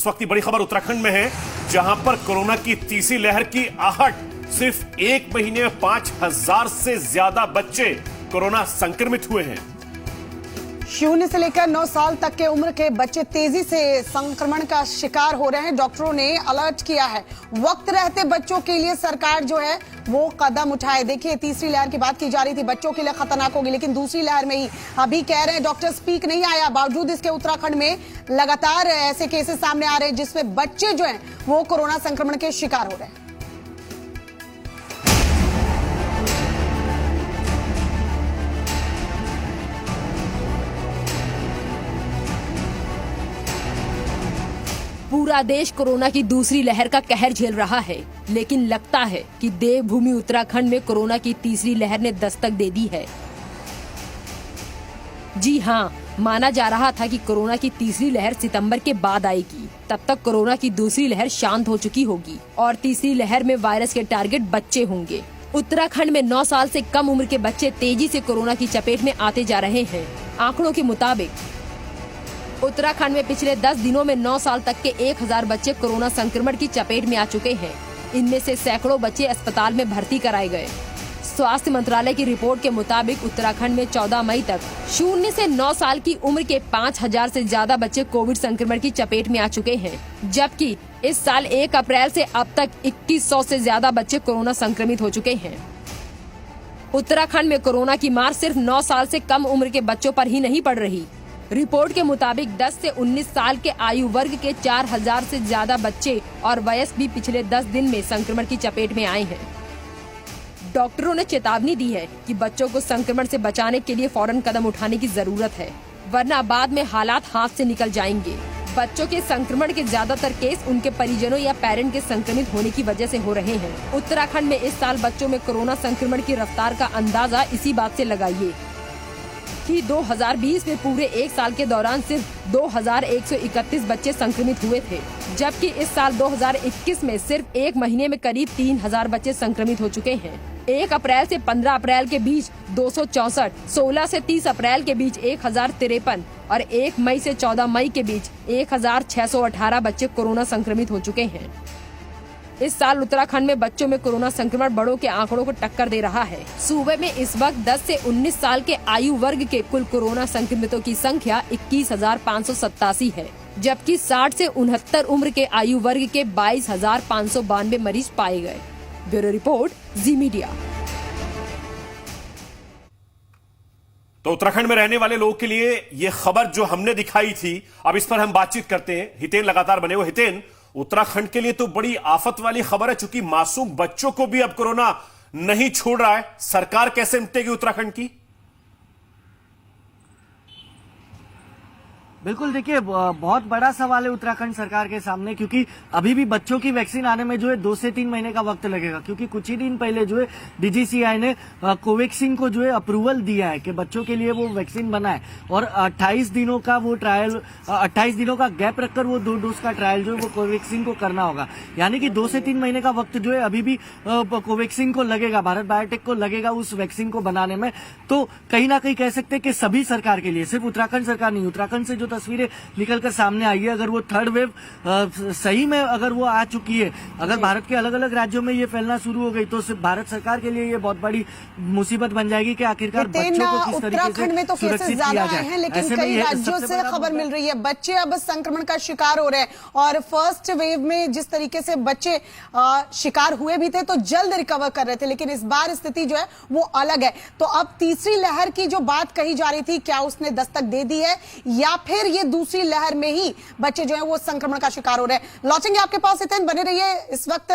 इस वक्त की बड़ी खबर उत्तराखंड में है, जहां पर कोरोना की तीसरी लहर की आहट, सिर्फ एक महीने में 5000 से ज्यादा बच्चे कोरोना संक्रमित हुए हैं। 0 से लेकर 9 साल तक के उम्र के बच्चे तेजी से संक्रमण का शिकार हो रहे हैं। डॉक्टरों ने अलर्ट किया है, वक्त रहते बच्चों के लिए सरकार जो है वो कदम उठाए। देखिए, तीसरी लहर की बात की जा रही थी, बच्चों के लिए खतरनाक होगी, लेकिन दूसरी लहर में ही अभी कह रहे हैं डॉक्टर स्पीक नहीं आया। बावजूद इसके उत्तराखंड में लगातार ऐसे केसेस सामने आ रहे हैं जिसमें बच्चे जो हैं वो कोरोना संक्रमण के शिकार हो रहे हैं। पूरा देश कोरोना की दूसरी लहर का कहर झेल रहा है, लेकिन लगता है कि देवभूमि उत्तराखंड में कोरोना की तीसरी लहर ने दस्तक दे दी है। जी हाँ, माना जा रहा था कि कोरोना की तीसरी लहर सितंबर के बाद आएगी। तब तक कोरोना की दूसरी लहर शांत हो चुकी होगी और तीसरी लहर में वायरस के टारगेट बच्चे होंगे। उत्तराखंड में 9 साल से कम उम्र के बच्चे तेजी से कोरोना की चपेट में आते जा रहे हैं। आंकड़ों के मुताबिक उत्तराखंड में पिछले 10 दिनों में 9 साल तक के 1000 बच्चे कोरोना संक्रमण की चपेट में आ चुके हैं। इनमें से सैकड़ों बच्चे अस्पताल में भर्ती कराए गए। स्वास्थ्य मंत्रालय की रिपोर्ट के मुताबिक उत्तराखंड में 14 मई तक 0 से 9 साल की उम्र के 5000 से ज्यादा बच्चे कोविड संक्रमण की चपेट में आ चुके हैं, जबकि इस साल 1 अप्रैल से अब तक 2100 से ज्यादा बच्चे कोरोना संक्रमित हो चुके हैं। उत्तराखंड में कोरोना की मार सिर्फ 9 साल से कम उम्र के बच्चों पर ही नहीं पड़ रही। रिपोर्ट के मुताबिक 10 से 19 साल के आयु वर्ग के 4000 से ज्यादा बच्चे और वयस्क भी पिछले 10 दिन में संक्रमण की चपेट में आए हैं। डॉक्टरों ने चेतावनी दी है कि बच्चों को संक्रमण से बचाने के लिए फौरन कदम उठाने की जरूरत है, वरना बाद में हालात हाथ से निकल जाएंगे। बच्चों के संक्रमण के ज्यादातर केस उनके परिजनों या पेरेंट के संक्रमित होने की वजह से हो रहे हैं। उत्तराखंड में इस साल बच्चों में कोरोना संक्रमण की रफ्तार का अंदाजा इसी बात से लगाइए कि 2020 में पूरे 1 साल के दौरान सिर्फ 2131 बच्चे संक्रमित हुए थे, जबकि इस साल 2021 में सिर्फ 1 महीने में करीब 3000 बच्चे संक्रमित हो चुके हैं। 1 अप्रैल से 15 अप्रैल के बीच 264, 16 से 30 अप्रैल के बीच 1053 और 1 मई से 14 मई के बीच 1618 बच्चे कोरोना संक्रमित हो चुके हैं। इस साल उत्तराखंड में बच्चों में कोरोना संक्रमण बड़ों के आंकड़ों को टक्कर दे रहा है। सूबे में इस वक्त 10 से 19 साल के आयु वर्ग के कुल कोरोना संक्रमितों की संख्या 21,587 है, जबकि 60 से 69 उम्र के आयु वर्ग के 22,592 मरीज पाए गए। ब्यूरो रिपोर्ट, जी मीडिया। तो उत्तराखंड में रहने वाले लोगों के लिए ये खबर जो हमने दिखाई थी, अब इस पर हम बातचीत करते हैं। हितेन लगातार बने हुए। हितेन, उत्तराखंड के लिए तो बड़ी आफत वाली खबर है, चूंकि मासूम बच्चों को भी अब कोरोना नहीं छोड़ रहा है। सरकार कैसे निपटेगी उत्तराखंड की? बिल्कुल, देखिए, बहुत बड़ा सवाल है उत्तराखंड सरकार के सामने, क्योंकि अभी भी बच्चों की वैक्सीन आने में जो है 2 से 3 महीने का वक्त लगेगा, क्योंकि कुछ ही दिन पहले जो है डीजीसीआई ने कोवैक्सीन को जो है अप्रूवल दिया है कि बच्चों के लिए वो वैक्सीन बना है, और 28 दिनों का वो ट्रायल, 28 दिनों का गैप रखकर वो 2 डोज का ट्रायल जो है वो कोवैक्सीन को करना होगा। यानी कि 2 से 3 महीने का वक्त जो है अभी भी कोवैक्सीन को लगेगा, भारत बायोटेक को लगेगा उस वैक्सीन को बनाने में। तो कहीं ना कहीं कह सकते हैं कि सभी सरकार के लिए, सिर्फ उत्तराखंड सरकार नहीं, उत्तराखंड से जो तस्वीरें निकलकर सामने आई है, अगर वो थर्ड वेव सही में अगर वो आ चुकी है, अगर भारत के अलग अलग राज्यों में ये फैलना शुरू हो गई, तो सिर्फ भारत सरकार के लिए ये बहुत बड़ी मुसीबत बन जाएगी कि आखिरकार बच्चों को किस तरीके से में तो केसेस ज्यादा आए हैं, लेकिन कई राज्यों से खबर मिल रही है बच्चे अब संक्रमण का शिकार हो रहे हैं। और फर्स्ट वेव में जिस तरीके से बच्चे शिकार हुए भी थे तो जल्द रिकवर कर रहे थे, लेकिन इस बार स्थिति जो है वो अलग है। तो अब तीसरी लहर की जो बात कही जा रही थी, क्या उसने दस्तक दे दी है, या फिर ये दूसरी लहर में ही बच्चे जो है वो संक्रमण का शिकार हो रहे हैं? लौटेंगे आपके पास, हितेन बने रहिए। इस वक्त